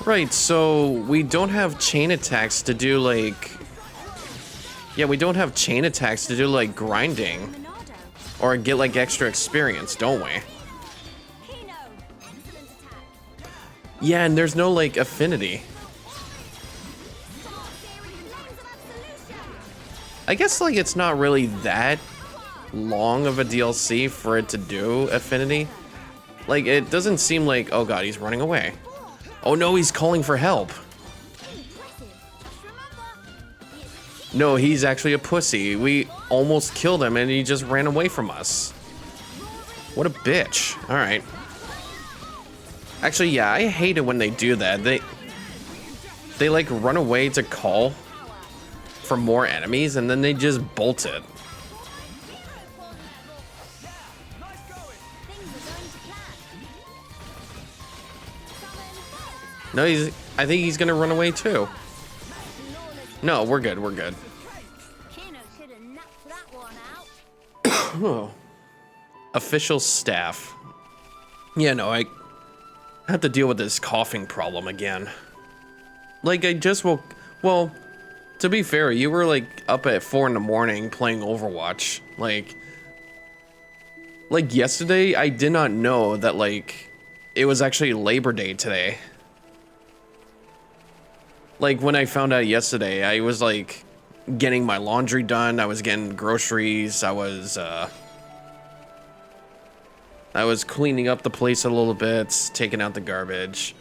Right, so we don't have chain attacks to do like... Yeah, we don't have chain attacks to do like grinding. Or get like extra experience, don't we? Yeah, and there's no like affinity. I guess like it's not really that long of a DLC for it to do affinity. Like it doesn't seem like, oh god, he's running away. Oh no, he's calling for help. No, he's actually a pussy. We almost killed him and he just ran away from us. What a bitch. All right. Actually, yeah, I hate it when they do that. They like run away to call for more enemies and then they just bolt it. No, I think he's gonna run away too. No, we're good, we're good. Official staff. Yeah, no, I have to deal with this coughing problem again. Like, I just woke... Well, to be fair, you were, like, up at 4 in the morning playing Overwatch. Like, yesterday, I did not know that, like, it was actually Labor Day today. Like, when I found out yesterday, I was, like, getting my laundry done. I was getting groceries. I was cleaning up the place a little bit, taking out the garbage.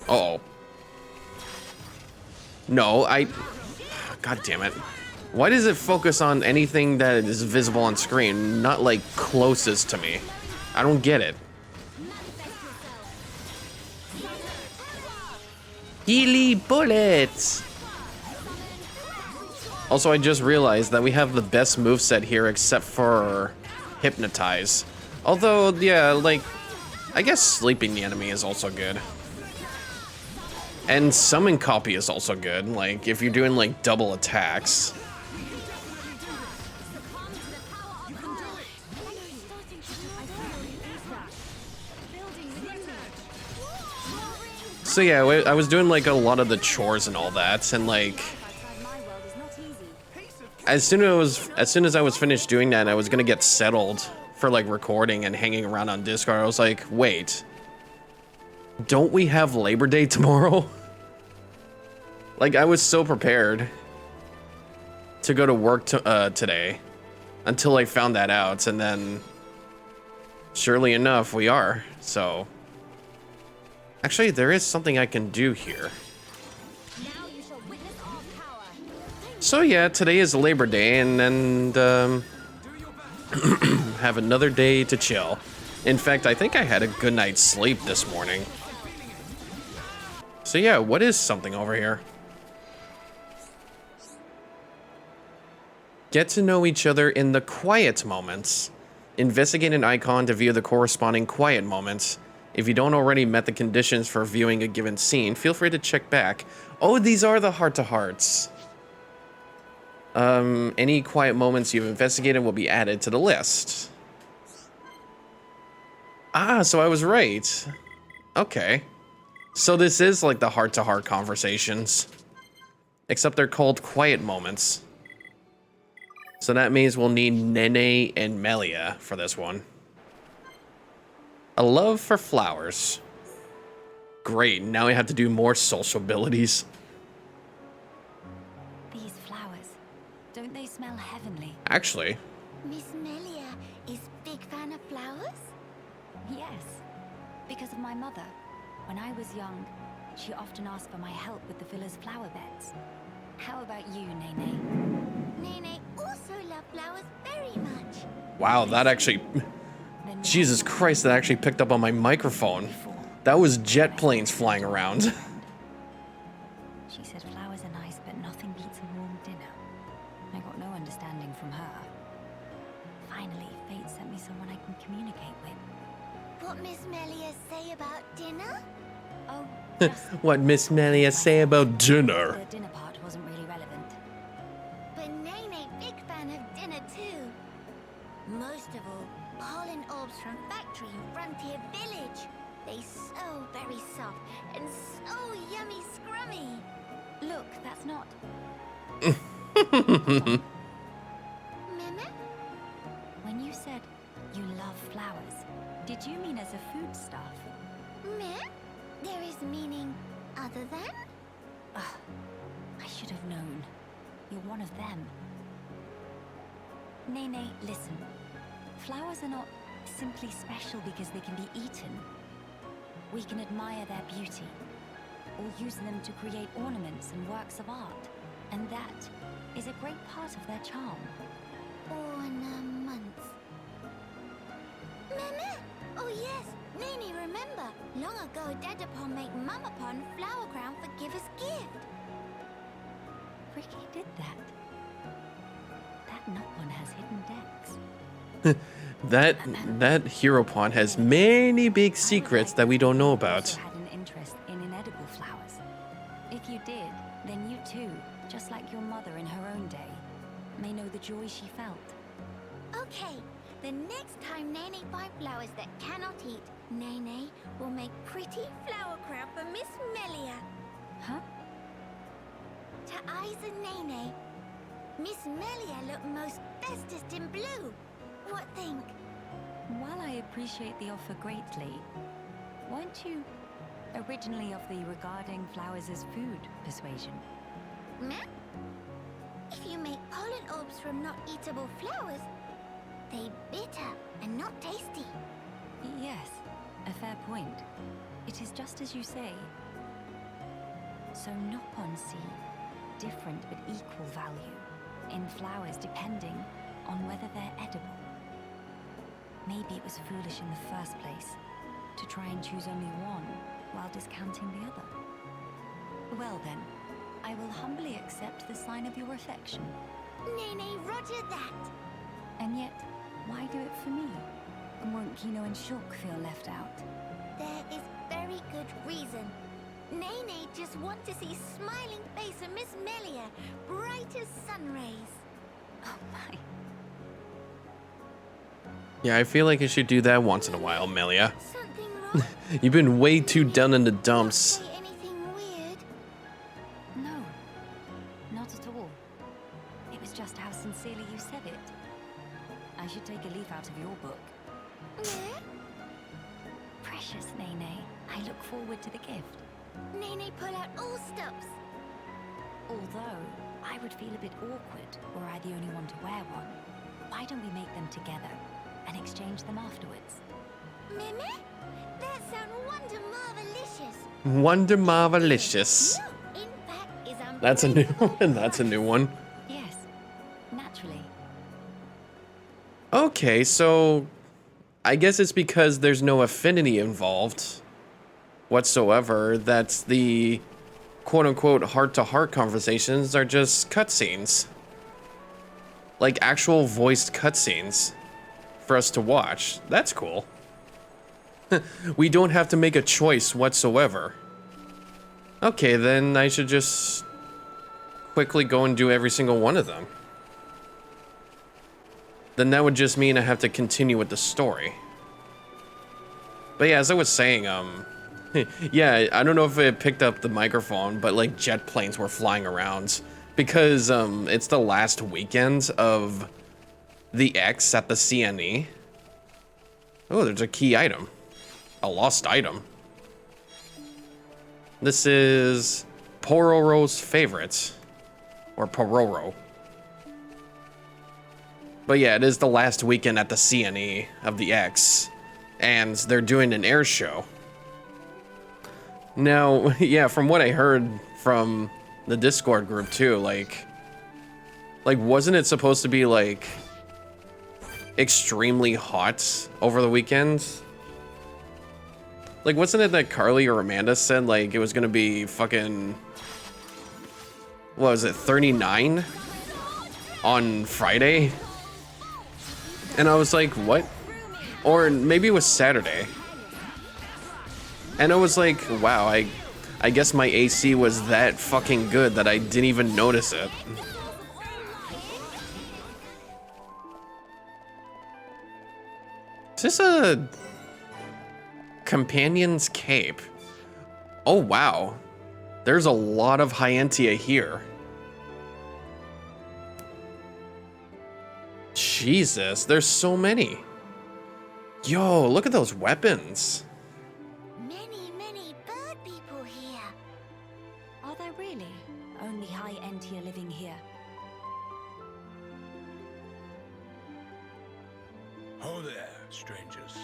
Uh-oh. No, God damn it. Why does it focus on anything that is visible on screen, not, like, closest to me? I don't get it. Healy bullets! Also, I just realized that we have the best moveset here except for Hypnotize. Although, yeah, like, I guess sleeping the enemy is also good. And Summon Copy is also good, like, if you're doing, like, double attacks. So yeah, I was doing like a lot of the chores and all that, and like as soon as I was finished doing that, I was gonna get settled for like recording and hanging around on Discord. I was like, wait, don't we have Labor Day tomorrow? Like, I was so prepared to go to work today until I found that out, and then surely enough, we are. So actually, there is something I can do here. So yeah, today is Labor Day, and have another day to chill. In fact, I think I had a good night's sleep this morning. So yeah, what is something over here? Get to know each other in the quiet moments. Investigate an icon to view the corresponding quiet moments. If you don't already met the conditions for viewing a given scene, feel free to check back. Oh, these are the heart-to-hearts. Any quiet moments you've investigated will be added to the list. Ah, so I was right. Okay. So this is like the heart-to-heart conversations. Except they're called quiet moments. So that means we'll need Nene and Melia for this one. A love for flowers. Great, now we have to do more social abilities. These flowers, don't they smell heavenly? Actually. Miss Melia is big fan of flowers? Yes, because of my mother. When I was young, she often asked for my help with the villa's flower beds. How about you, Nene? Nene also loves flowers very much. Wow, that actually... Jesus Christ, that actually picked up on my microphone. That was jet planes flying around. She said flowers are nice, but nothing beats a warm dinner. I got no understanding from her. Finally, fate sent me someone I can communicate with. What Miss Melia say about dinner? Oh, just What Miss Melia say about dinner? the dinner part wasn't really relevant. But Nene big fan of dinner too. Most of all, pollen orbs from factory in Frontier Village. They they so very soft and so yummy scrummy. Look, that's not. Meme? When you said you love flowers, did you mean as a foodstuff? Me? There is meaning other than? Ugh, I should have known. You're one of them. Nene, listen. Flowers are not simply special because they can be eaten. We can admire their beauty, or use them to create ornaments and works of art. And that is a great part of their charm. Ornaments. Meme? Oh yes, Nene, remember. Long ago, Dadapon make Mamapon flower crown for giver's gift. Ricky did that. That Nopon has hidden decks. That hero pawn has many big secrets that we don't know about. Also had an interest in inedible flowers. If you did, then you too, just like your mother in her own day, may know the joy she felt. Okay, the next time Nene find flowers that cannot eat, Nene will make pretty flower crown for Miss Melia. Huh? To eyes and Nene, Miss Melia look most bestest in blue. What think? While I appreciate the offer greatly, weren't you originally of the regarding flowers as food persuasion? Meh? If you make pollen orbs from not eatable flowers, they bitter and not tasty. Yes, a fair point. It is just as you say. So Nopon see different but equal value in flowers depending on whether they're edible. Maybe it was foolish in the first place to try and choose only one while discounting the other. Well then, I will humbly accept the sign of your affection. Nene, roger that. And yet, why do it for me? Won't Kino and Shulk feel left out? There is very good reason. Nene just want to see smiling face of Miss Melia, bright as sun rays. Oh my. Yeah, I feel like I should do that once in a while, Melia. Something wrong? You've been way too done in the dumps. Say anything weird? No, not at all. It was just how sincerely you said it. I should take a leaf out of your book. Meh? Precious Nene, I look forward to the gift. Nene pull out all stops. Although, I would feel a bit awkward were I the only one to wear one. Why don't we make them together and exchange them afterwards? Meme? That sound wonder marvelicious. Wonder Marvelicious. No, in fact, is That's a new one. That's a new one. Yes, naturally. Okay, so I guess it's because there's no affinity involved whatsoever. That's the quote-unquote heart-to-heart conversations are just cutscenes. Like actual voiced cutscenes for us to watch. That's cool. We don't have to make a choice whatsoever. Okay, then I should just quickly go and do every single one of them. Then that would just mean I have to continue with the story. But yeah, as I was saying, yeah, I don't know if it picked up the microphone, but like jet planes were flying around because it's the last weekend of the X at the CNE. Oh, there's a key item. A lost item. This is Pororo's favorite. Or Pororo. But yeah, it is the last weekend at the CNE of the X. And they're doing an air show. Now, yeah, from what I heard from the Discord group too, like wasn't it supposed to be like extremely hot over the weekend? Like, wasn't it that Carly or Amanda said like it was gonna be fucking, what was it, 39 on Friday? And I was like, what? Or maybe it was Saturday. And I was like, wow, I guess my AC was that fucking good that I didn't even notice it. Is Companion's Cape. Oh, wow. There's a lot of High Entia here. Jesus, there's so many. Yo, look at those weapons. Many, many bird people here. Are there really only High Entia living here? Oh there, strangers.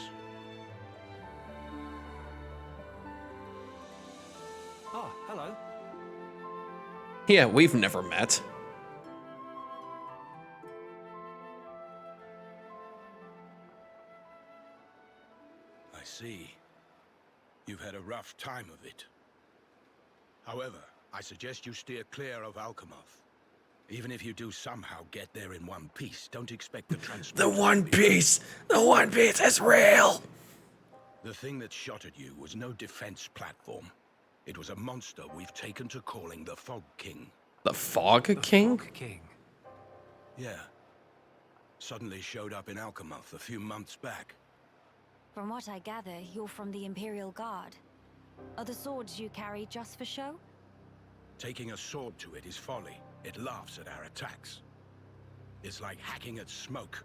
Oh, hello. Yeah, we've never met. I see. You've had a rough time of it. However, I suggest you steer clear of Alcamoth. Even if you do somehow get there in one piece, don't expect the transport. The One Piece! The One Piece is real! The thing that shot at you was no defense platform. It was a monster we've taken to calling the Fog King. The Fog King? Fog King. Yeah. Suddenly showed up in Alcamoth a few months back. From what I gather, you're from the Imperial Guard. Are the swords you carry just for show? Taking a sword to it is folly. It laughs at our attacks. It's like hacking at smoke.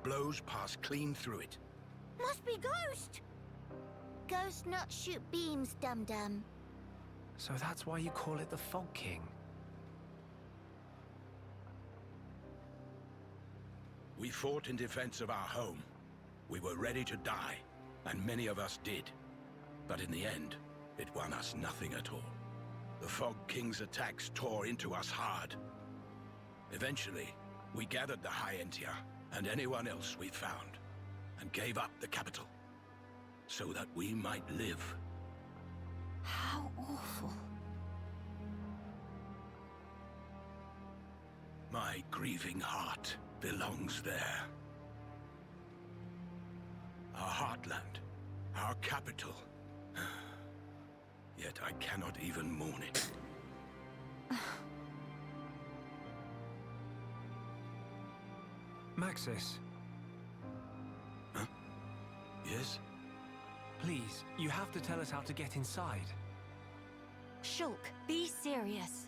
Blows pass clean through it. Must be Ghost. Ghost not shoot beams, dum-dum. So that's why you call it the Fog King. We fought in defense of our home. We were ready to die, and many of us did. But in the end, it won us nothing at all. The Fog King's attacks tore into us hard. Eventually, we gathered the High Entia and anyone else we found, and gave up the capital, so that we might live. How awful. My grieving heart belongs there. Our heartland, our capital. Yet I cannot even mourn it. Maxis, Huh? Yes? please, you have to tell us how to get inside. Shulk, be serious.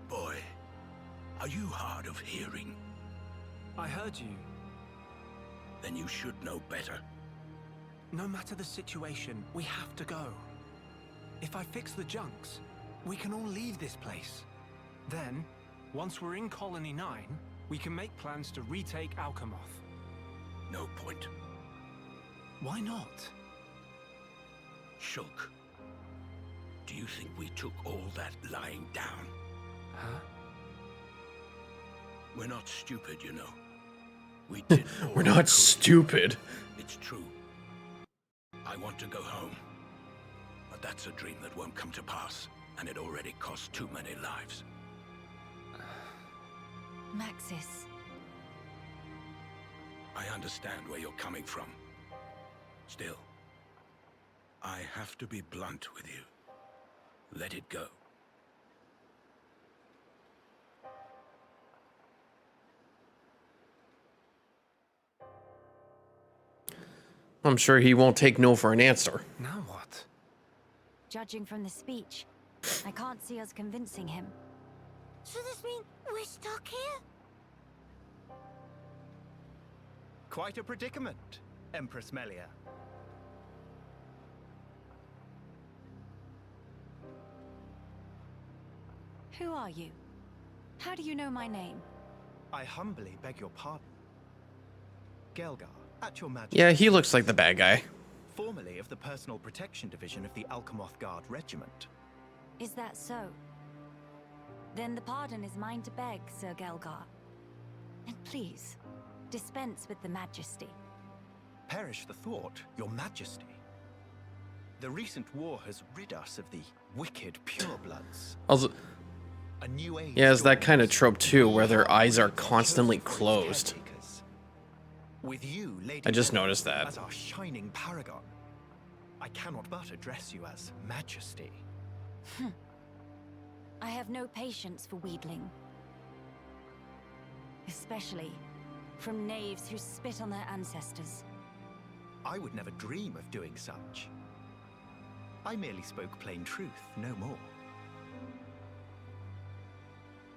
Boy, are you hard of hearing? I heard you. Then you should know better. No matter the situation, we have to go. If I fix the junks, we can all leave this place. Then, once we're in Colony 9, we can make plans to retake Alcamoth. No point. Why not? Shulk, do you think we took all that lying down? Huh? We're not stupid, you know. We did all We're we not could. stupid. It's true. I want to go home. But that's a dream that won't come to pass, and it already cost too many lives. Maxis. I understand where you're coming from. Still, I have to be blunt with you. Let it go. I'm sure he won't take no for an answer. Now what? Judging from the speech, I can't see us convincing him. So this mean we're stuck here? Quite a predicament, Empress Melia. Who are you? How do you know my name? I humbly beg your pardon. Gelgar, at your majesty. Yeah, he looks like the bad guy. Formerly of the Personal Protection Division of the Alcamoth Guard Regiment. Is that so? Then the pardon is mine to beg, Sir Gelgar. And please, dispense with the majesty. Perish the thought, your majesty. The recent war has rid us of the wicked purebloods. Also, A new age yeah, it's that kind of dawns. trope too, where their We eyes are are constantly chosen for its closed. caretakers. With you, Lady I just Melia, noticed that. as our shining paragon, I cannot but address you as Majesty. I have no patience for wheedling. Especially from knaves who spit on their ancestors. I would never dream of doing such. I merely spoke plain truth, no more.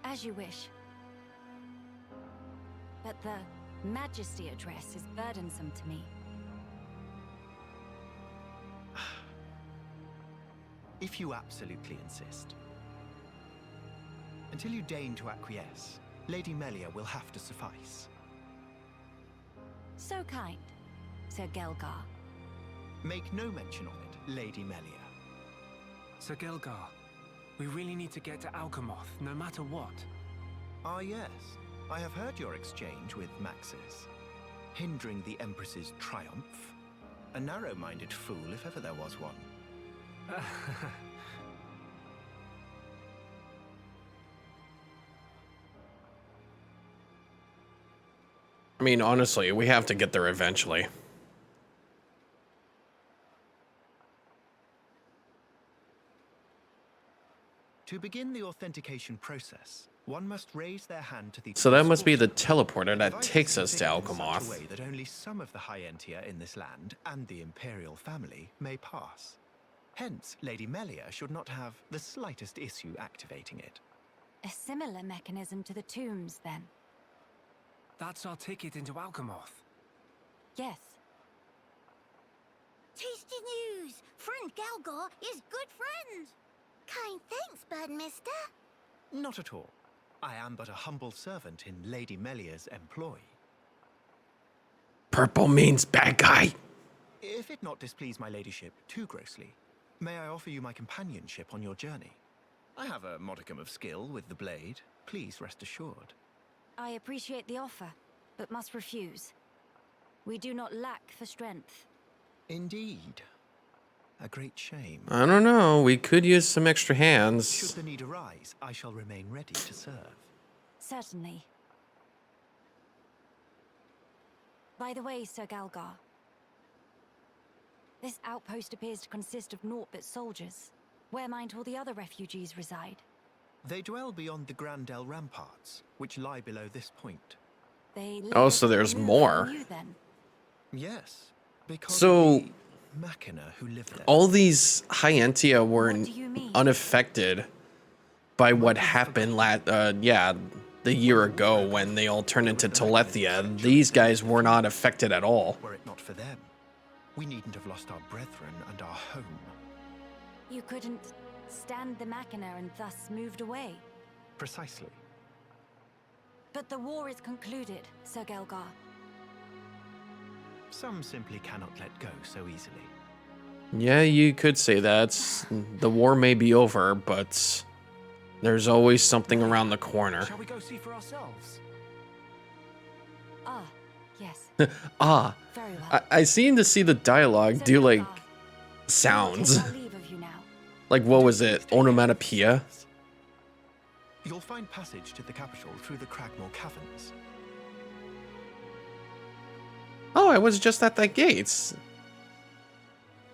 As you wish. But the Majesty address is burdensome to me. If you absolutely insist. Until you deign to acquiesce, Lady Melia will have to suffice. So kind, Sir Gelgar. Make no mention of it, Lady Melia. Sir Gelgar, we really need to get to Alcamoth, no matter what. Ah yes, I have heard your exchange with Maxis. Hindering the Empress's triumph. A narrow-minded fool if ever there was one. I mean, honestly, we have to get there eventually. To begin the authentication process, one must raise their hand to the... So that must be the teleporter that Devices takes us to configured in such a Alcamoth. way that only some of the High Entia in this land and the Imperial family may pass. Hence, Lady Melia should not have the slightest issue activating it. A similar mechanism to the tombs, then. That's our ticket into Alcamoth. Yes. Tasty news! Friend Galgar is good friend! Kind thanks, Bird Mister. Not at all. I am but a humble servant in Lady Melia's employ. Purple means bad guy. If it not displease my ladyship too grossly, may I offer you my companionship on your journey? I have a modicum of skill with the blade. Please rest assured. I appreciate the offer, but must refuse. We do not lack for strength. Indeed. A great shame. I don't know. We could use some extra Should hands. the need arise, I shall remain ready to serve. Certainly. By the way, Sir Galgar, this outpost appears to consist of naught but soldiers. Where might all the other refugees reside? They dwell beyond the Grandel ramparts, which lie below this point. They Oh, live so there's removed more. from you, then. Yes, because So- of the Machina who live there. All these High Entia were What do you mean? unaffected by what happened the year ago when they all turned into Telethia. These guys were not affected at all. Were it not for them, we needn't have lost our brethren and our home. You couldn't stand the Machina and thus moved away. Precisely. But the war is concluded, Sir Gelgar. Some simply cannot let go so easily. Yeah, you could say that. The war may be over, but there's always something around the corner. Shall we go see for ourselves? Ah, yes. Ah, Very well. I seem to see the dialogue Sir do like Gelgar, sounds. we will take our leave of you now. Like, what was it? Onomatopoeia? You'll find passage to the capital through the Cragmore Caverns. Oh, I was just at that gate.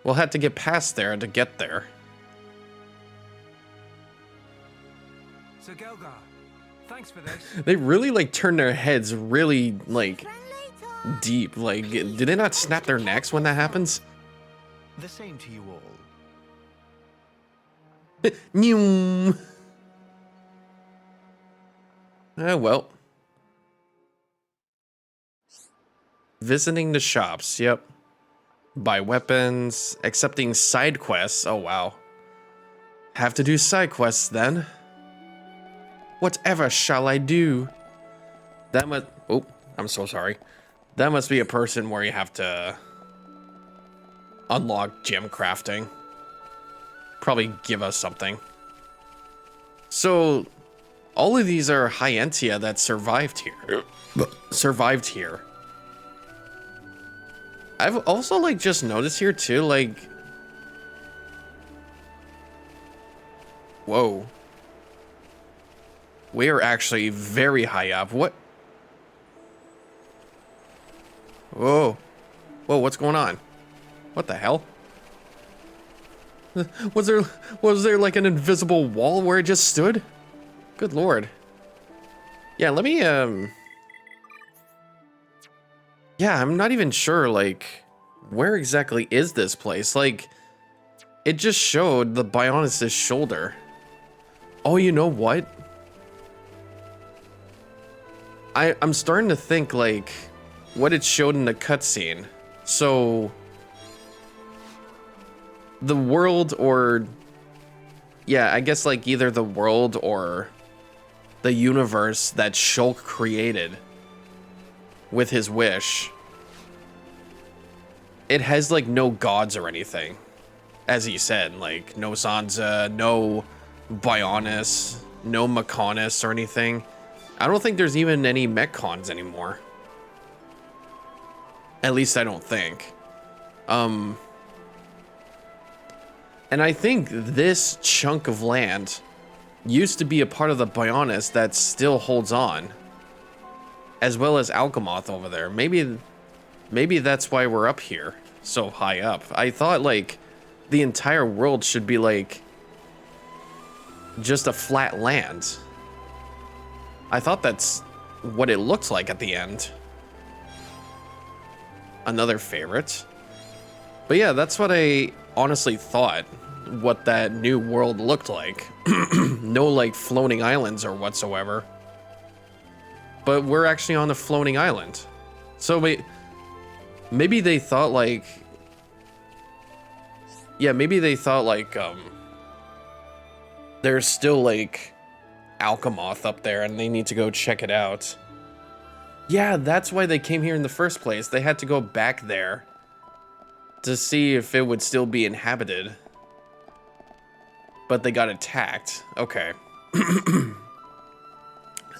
We'll have to get past there to get there. Sir Gelgar, thanks for this. They really like turn their heads really like Friend later. deep. Like, do they not snap their necks when that happens? The same to you all. Nyum. Well. Visiting the shops, yep. Buy weapons, accepting side quests. Oh, wow. Have to do side quests then. Whatever shall I do? That must... Oh, I'm so sorry. That must be a person where you have to unlock gem crafting. Probably give us something. So, all of these are High Entia that survived here. Survived here. I've also, like, just noticed here, too, like... Whoa. We are actually very high up. What? Whoa. Whoa, what's going on? What the hell? Was there like an invisible wall where it just stood? Good lord. Yeah, let me, Yeah, I'm not even sure, like, where exactly is this place? Like, It just showed the Bionis' shoulder. Oh, you know what? I'm starting to think, like, what it showed in the cutscene. So, the world or... Yeah, I guess, like, either the world or the universe that Shulk created with his wish. It has, like, no gods or anything. As he said, like, no Sansa, no Bionis, no Mechonis or anything. I don't think there's even any Mechons anymore. At least I don't think. And I think this chunk of land used to be a part of the Bionis that still holds on. As well as Alcamoth over there. Maybe that's why we're up here, so high up. I thought, like, the entire world should be, like, just a flat land. I thought that's what it looked like at the end. Another favorite. But yeah, that's what I honestly thought what that new world looked like. No, like, floating islands or whatsoever. But we're actually on a floating island. So maybe they thought, like... Yeah, maybe they thought, like, there's still, like, Alcamoth up there and they need to go check it out. Yeah, that's why they came here in the first place. They had to go back there to see if it would still be inhabited. But they got attacked. Okay.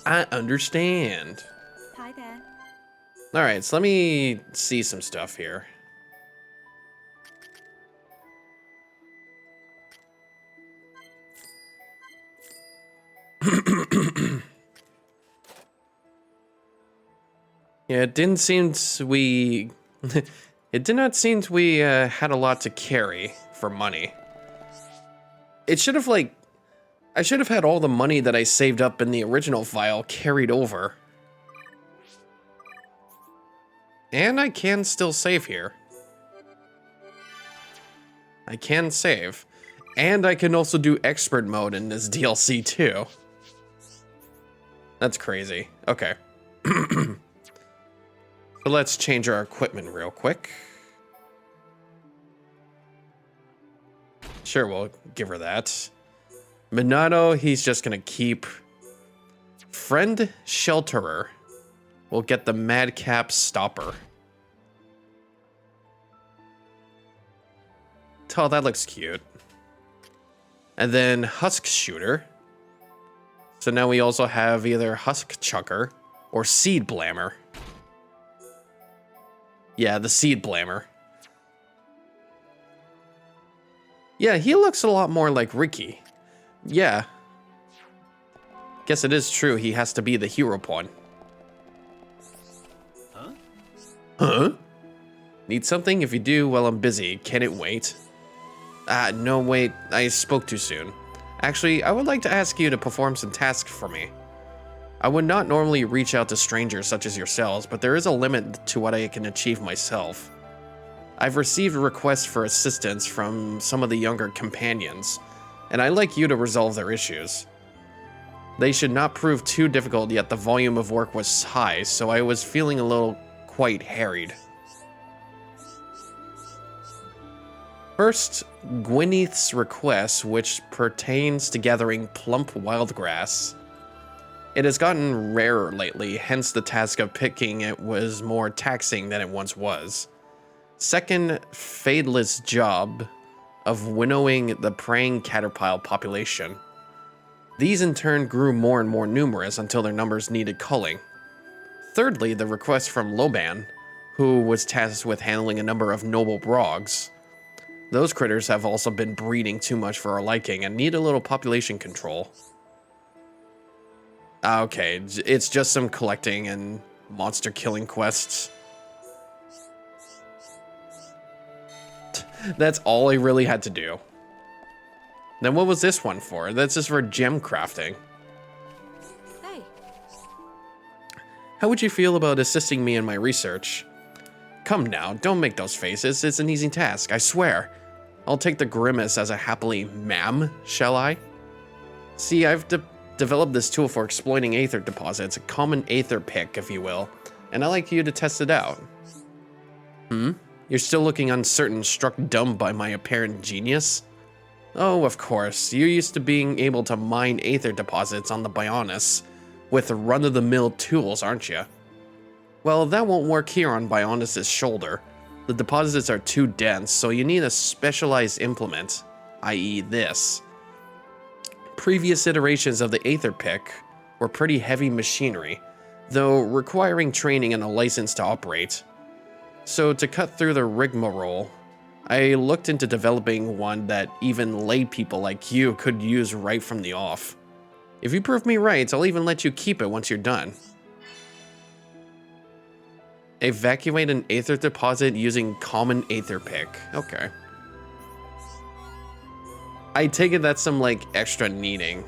I understand. Hi there. Alright, so let me see some stuff here. Yeah, it didn't seem we... it did not seem we had a lot to carry for money. It should have, like... I should have had all the money that I saved up in the original file carried over. And I can still save here. I can save. And I can also do expert mode in this DLC too. That's crazy. Okay. So let's change our equipment real quick. Sure, we'll give her that. Minato, he's just gonna keep. Friend Shelterer. We'll get the Madcap Stopper. Oh, that looks cute. And then Husk Shooter. So now we also have either Husk Chucker or Seed Blammer. Yeah, the Seed Blammer. Yeah, he looks a lot more like Ricky. Yeah. Guess it is true, he has to be the hero pawn. Huh? Huh? Need something? If you do, well, I'm busy. Can it wait? No, wait. I spoke too soon. Actually, I would like to ask you to perform some tasks for me. I would not normally reach out to strangers such as yourselves, but there is a limit to what I can achieve myself. I've received requests for assistance from some of the younger companions, and I'd like you to resolve their issues. They should not prove too difficult, yet the volume of work was high, so I was feeling a little quite harried. First, Gwyneth's request, which pertains to gathering plump wildgrass. It has gotten rarer lately, hence the task of picking it was more taxing than it once was. Second, Fadeless job of winnowing the praying caterpillar population. These in turn grew more and more numerous until their numbers needed culling. Thirdly, the request from Loban, who was tasked with handling a number of noble brogs. Those critters have also been breeding too much for our liking and need a little population control. Okay, it's just some collecting and monster killing quests. That's all I really had to do. Then what was this one for? That's just for gem crafting. Hey. How would you feel about assisting me in my research? Come now, don't make those faces. It's an easy task, I swear. I'll take the grimace as a happily ma'am, shall I? See, I've developed this tool for exploiting aether deposits, a common aether pick, if you will, and I'd like you to test it out. You're still looking uncertain, struck dumb by my apparent genius? Oh, of course, you're used to being able to mine aether deposits on the Bionis with run-of-the-mill tools, aren't you? Well, that won't work here on Bionis' shoulder. The deposits are too dense, so you need a specialized implement, i.e. this. Previous iterations of the Aether Pick were pretty heavy machinery, though requiring training and a license to operate. So to cut through the rigmarole, I looked into developing one that even lay people like you could use right from the off. If you prove me right, I'll even let you keep it once you're done. Evacuate an aether deposit using common aether pick. Okay. I take it that's some like extra kneading.